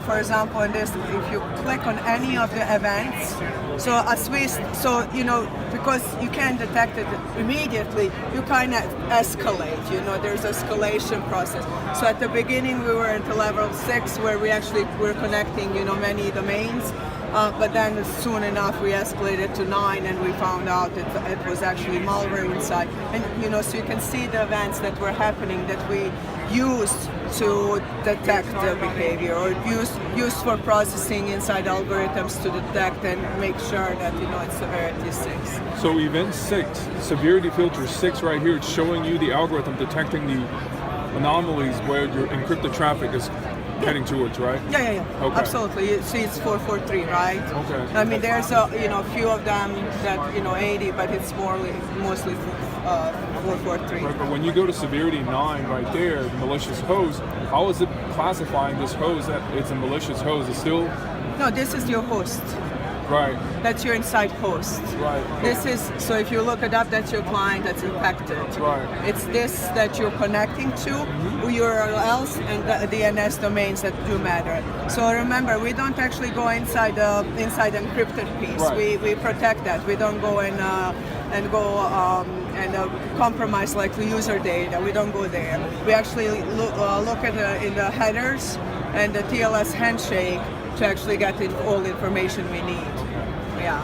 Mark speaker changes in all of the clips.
Speaker 1: for example, in this, if you click on any of the events, because you can't detect it immediately, you kind of escalate. There's escalation process. So at the beginning, we were at the level 6 where we actually were connecting, many domains. But then soon enough we escalated to 9 and we found out that it was actually malware inside. And so you can see the events that were happening that we used to detect the behavior, or used for processing inside algorithms to detect and make sure that it's severity 6.
Speaker 2: So event 6, severity filter 6 right here, it's showing you the algorithm detecting the anomalies where your encrypted traffic is heading towards, right?
Speaker 1: Yeah.
Speaker 2: Okay.
Speaker 1: Absolutely. You see, it's 443, right?
Speaker 2: Okay.
Speaker 1: I mean, there's a few of them that 80, but it's mostly 443.
Speaker 2: Right, but when you go to severity 9 right there, the malicious host, how is it classifying this host that it's a malicious host? It's still...
Speaker 1: No, this is your host.
Speaker 2: Right.
Speaker 1: That's your inside host.
Speaker 2: Right.
Speaker 1: This is, so if you look it up, that's your client that's infected.
Speaker 2: Right.
Speaker 1: It's this that you're connecting to, URLs and the DNS domains that do matter. So remember, we don't actually go inside the encrypted piece.
Speaker 2: Right.
Speaker 1: We protect that. We don't go and compromise like the user data. We don't go there. We actually look at in the headers and the TLS handshake to actually get all the information we need. Yeah.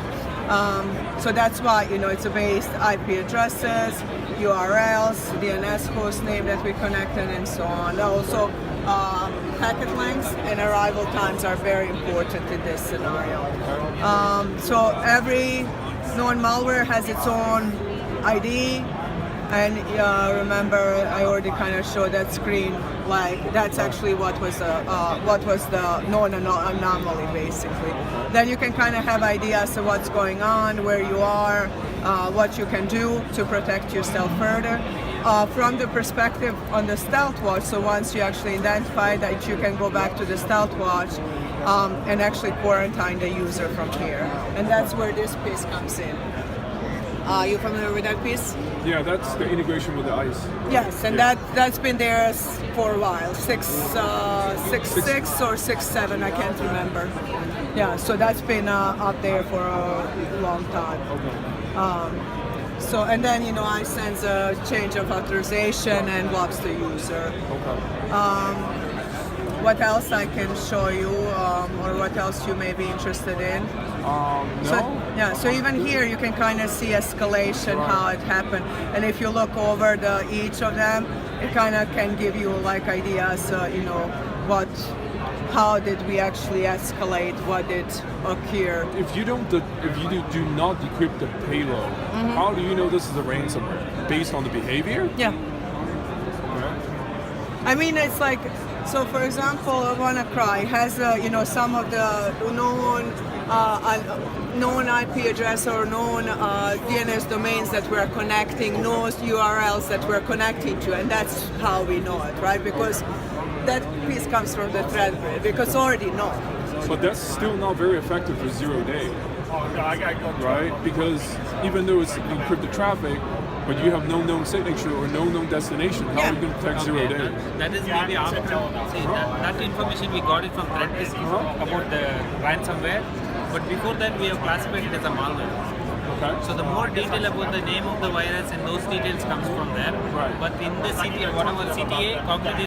Speaker 1: So that's why it's based IP addresses, URLs, DNS host name that we connected, and so on. Also, packet lengths and arrival times are very important in this scenario. So every known malware has its own ID. And remember, I already kind of showed that screen. Like that's actually what was the known anomaly, basically. Then you can kind of have ideas of what's going on, where you are, what you can do to protect yourself further. From the perspective on the stealth watch, so once you actually identify that, you can go back to the stealth watch and actually quarantine the user from here. And that's where this piece comes in. Are you familiar with that piece?
Speaker 2: Yeah, that's the integration with the ICE.
Speaker 1: Yes, and that's been there for a while. 6.6 or 6.7, I can't remember. Yeah, so that's been up there for a long time.
Speaker 2: Okay.
Speaker 1: So, and then I sends a change of authorization and blocks the user.
Speaker 2: Okay.
Speaker 1: What else I can show you, or what else you may be interested in?
Speaker 2: No.
Speaker 1: So even here you can kind of see escalation, how it happened. And if you look over each of them, it kind of can give you like ideas, how did we actually escalate, what did occur.
Speaker 2: If you do not decrypt the payload, how do you know this is a ransomware? Based on the behavior?
Speaker 1: Yeah.
Speaker 2: Okay.
Speaker 1: I mean, it's like, so for example, WannaCry has some of the known IP address or known DNS domains that we're connecting, known URLs that we're connecting to, and that's how we know it, right? Because that piece comes from the threat grid, because already known.
Speaker 2: But that's still not very effective for 0 day, right? Because even though it's encrypted traffic, but you have no known signature or no known destination, how are you going to protect 0 day?
Speaker 3: That is maybe after. See, that information we got it from threat about the ransomware, but before that we have classified it as a malware.
Speaker 2: Okay.
Speaker 3: So the more detail about the name of the virus and those details comes from there.
Speaker 2: Right.
Speaker 3: But in the CTA, whatever CTA, cognitive